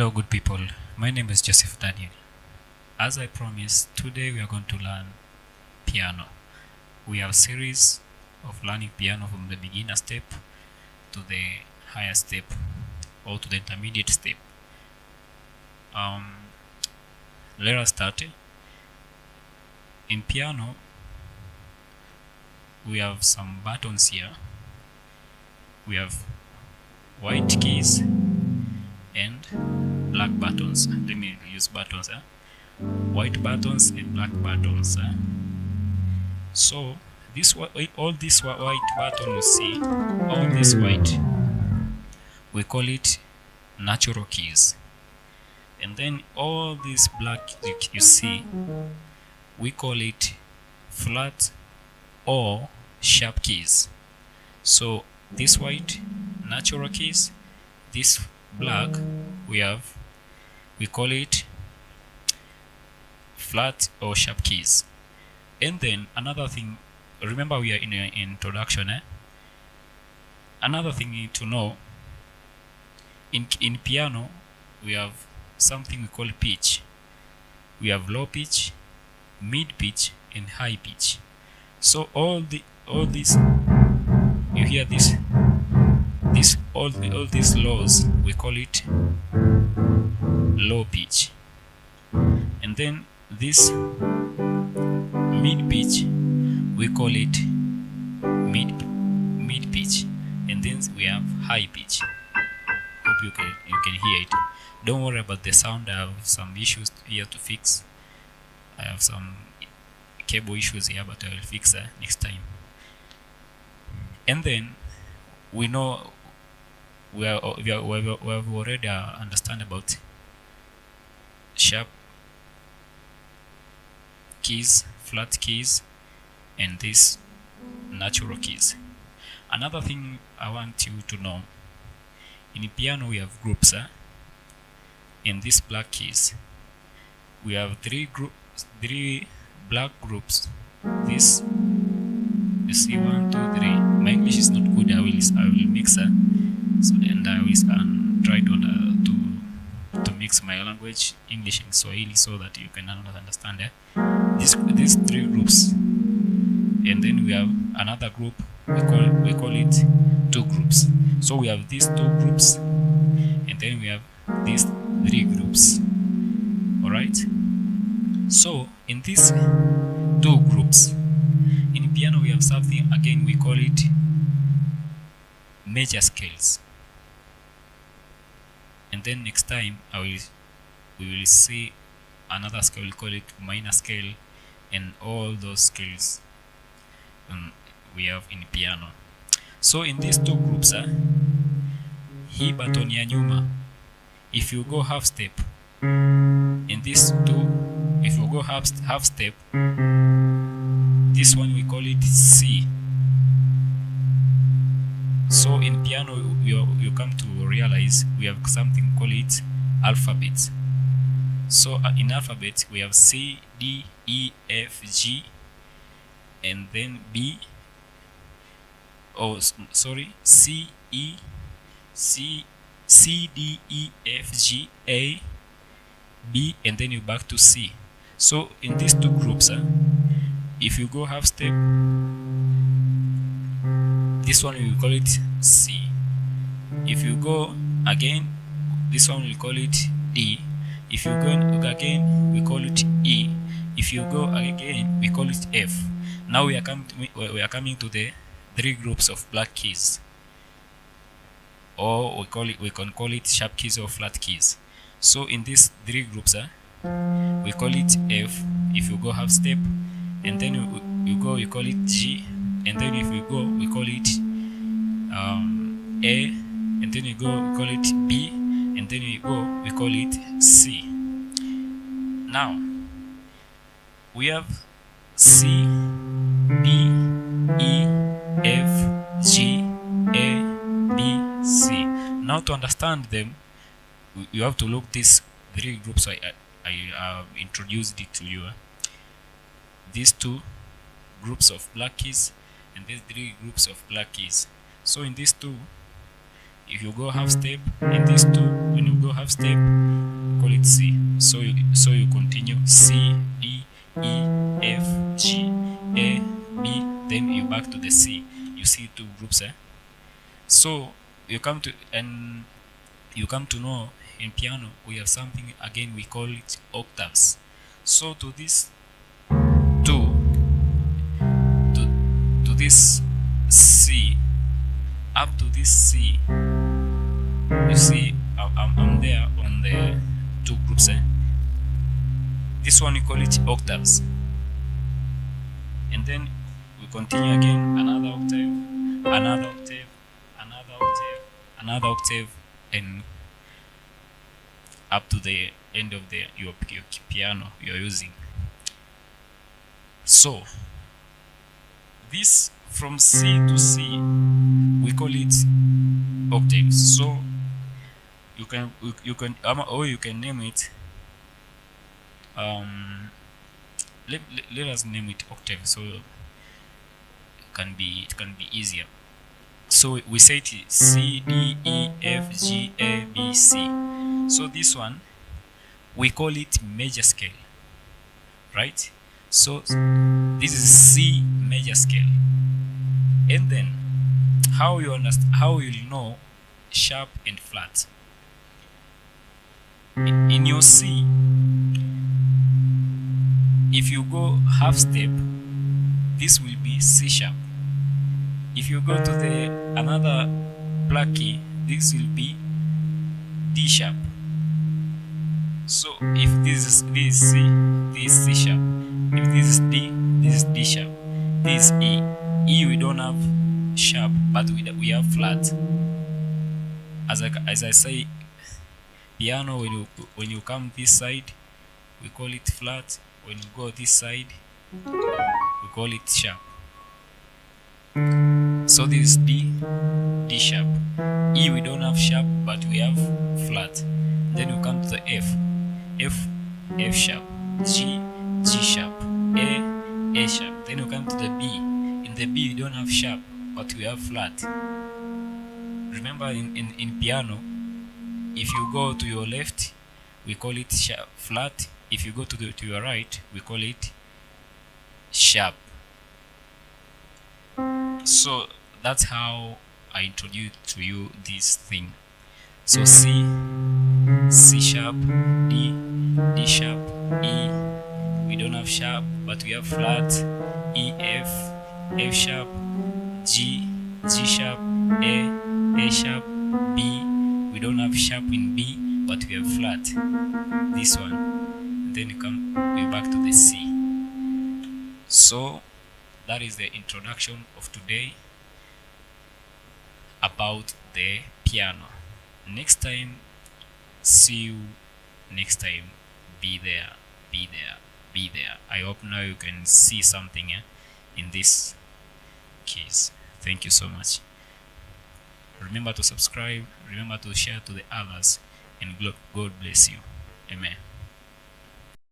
Hello good people, my name is Joseph Daniel. As I promised, today we are going to learn piano. We have a series of learning piano from the beginner step to the higher step or to the intermediate step. Let us start. In piano, we have some buttons here. We have white keys and black buttons. Let me use buttons. White buttons and black buttons. So all this white button you see, all this white, we call it natural keys. And then all this black you see, we call it flat or sharp keys. So this white, natural keys, this black, we call it flat or sharp keys. And then another thing, remember we are in an introduction. Another thing you need to know, in piano we have something we call pitch. We have low pitch, mid pitch and high pitch. So all this, you hear this, all these lows, we call it low pitch. And then this mid pitch, we call it mid pitch. And then we have high pitch. Hope you can hear it. Don't worry about the sound. I have some issues here to fix. I have some cable issues here, but I will fix that next time. And then we know we have already understand about sharp keys, flat keys, and these natural keys. Another thing I want you to know, in piano we have groups. In these black keys, we have three black groups. This, you see, 1, 2, 3. My English is not good. I will mix so and I will try to mix my language, English and Swahili, so that you can understand these three groups. And then we have another group. We call it two groups. So we have these two groups, and then we have these three groups. All right. So in these two groups, in piano we have something, again we call it major scales. And then next time we will see another scale, we call it minor scale, and all those scales we have in piano. So in these two groups, hii button ya nyuma, if you go half step, in these two, if you go half step, this one we call it C. So in piano you come to realize we have something called it alphabet. So in alphabet we have C, D, E, F, G, and then B. C, E, C, D, E, F, G, A, B, and then you back to C. So in these two groups, if you go half step, this one we will call it C. If you go again, this one we call it D. If you go again, we call it E. If you go again, we call it F. Now we are coming to the three groups of black keys, or we can call it sharp keys or flat keys. So in these three groups, we call it F. If you go half step, and then you go, we call it G, and then if you go, we call it A, and then you go, we call it B, and then you go, we call it C. Now we have C, D, E, F, G, A, B, C. Now to understand them, you have to look these three groups. I introduced it to you. These two groups of black keys and these three groups of black keys. So in these two, if you go half step in these two, when you go half step, call it C. So you continue C, D, E, F, G, A, B, then you back to the C. You see two groups, eh? So you come to know in piano we have something again, we call it octaves. So to this to this C, up to this C, you see I'm there on the two groups, eh? This one we call it octaves, and then we continue again, another octave, another octave, another octave, another octave, and up to the end of your piano you're using. So this from C to C, we call it octaves. So you can or you can name it let us name it octave, so it can be easier. So we say it is C, D, E, F, G, A, B, C. So this one we call it major scale, right? So this is C major scale. And then how you'll know sharp and flat. In your C, if you go half step, this will be C sharp. If you go to the another black key, this will be D sharp. So if this is C, this is C sharp. If this is D, this is D sharp. This is E. E we don't have sharp, but we have flat. As I say, piano, when you come this side, we call it flat. When you go this side, we call it sharp. So this is D, D sharp. E we don't have sharp, but we have flat. Then we come to the F, F sharp, G, G sharp, A sharp. Then we come to the B. In the B we don't have sharp, but we have flat. Remember in piano, if you go to your left, we call it sharp, flat. If you go to your right, we call it sharp. So that's how I introduce to you this thing. So C, C sharp, D, D sharp, E, we don't have sharp, but we have flat, E, F sharp, G, G sharp, A sharp, B, we don't have sharp in B, but we have flat, this one, and then we back to the C. So that is the introduction of today about the piano. Next time, see you next time. Be there, be there, be there. I hope now you can see something in this case. Thank you so much. Remember to subscribe, remember to share to the others, and God bless you. Amen.